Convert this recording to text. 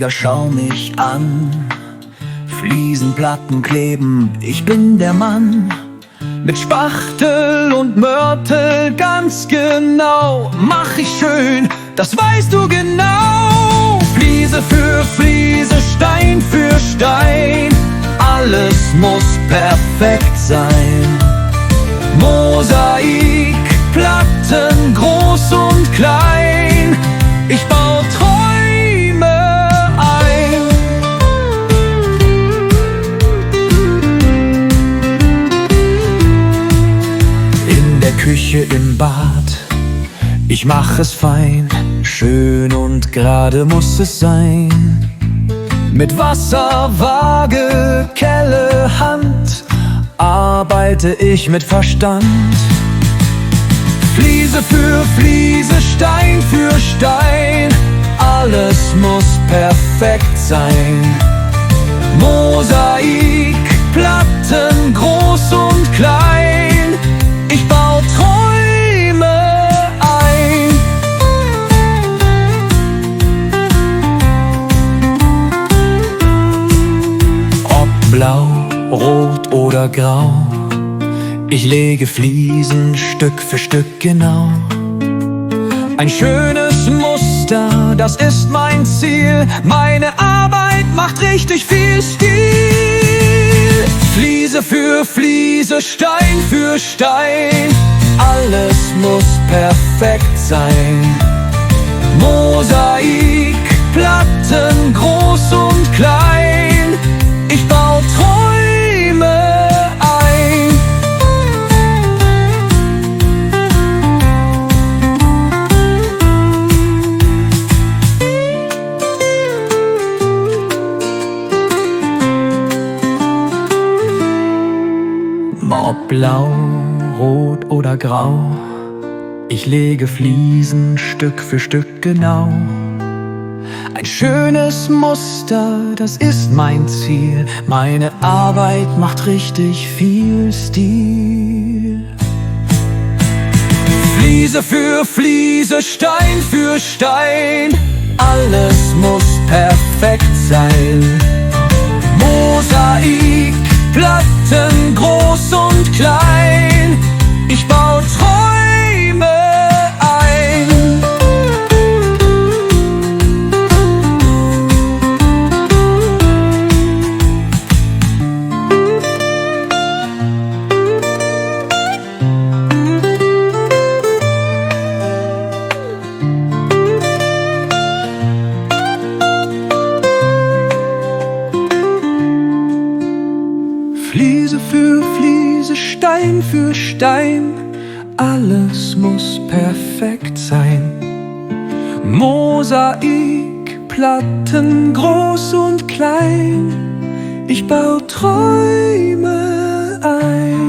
Fliesenleger, schau mich an. Fliesenplatten kleben, ich bin der Mann. Mit Spachtel und Mörtel ganz genau mach ich schön, das weißt du genau. Fliese für Fliese, Stein für Stein, alles muss perfekt sein. Mosaik, Platten groß und klein, ich bau Träume ein. In der Küche, im Bad, ich mach es fein, schön und gerade muss es sein. Mit Wasser, Waage, Kelle, Hand arbeite ich mit Verstand. Fliese für Fliese, Stein für Stein, alles muss perfekt sein. Mosaik, Platten groß und klein, ich bau Träume ein. Ob blau, rot oder grau, ich lege Fliesen Stück für Stück genau. Ein schönes Muster, das ist mein Ziel. Meine Arbeit macht richtig viel Stil. Fliese für Fliese, Stein für Stein, alles muss perfekt sein. Mosaik, Platten groß und klein, ich bau Träume ein. Ob blau, rot oder grau, ich lege Fliesen Stück für Stück genau. Ein schönes Muster, das ist mein Ziel. Meine Arbeit macht richtig viel Stil. Fliese für Fliese, Stein für Stein, alles muss perfekt sein. Mosaik, Platten groß und klein, ich bau Träume ein. Fliese für Fliese, Stein für Stein, alles muss perfekt sein. Mosaik, Platten groß und klein, ich bau Träume ein.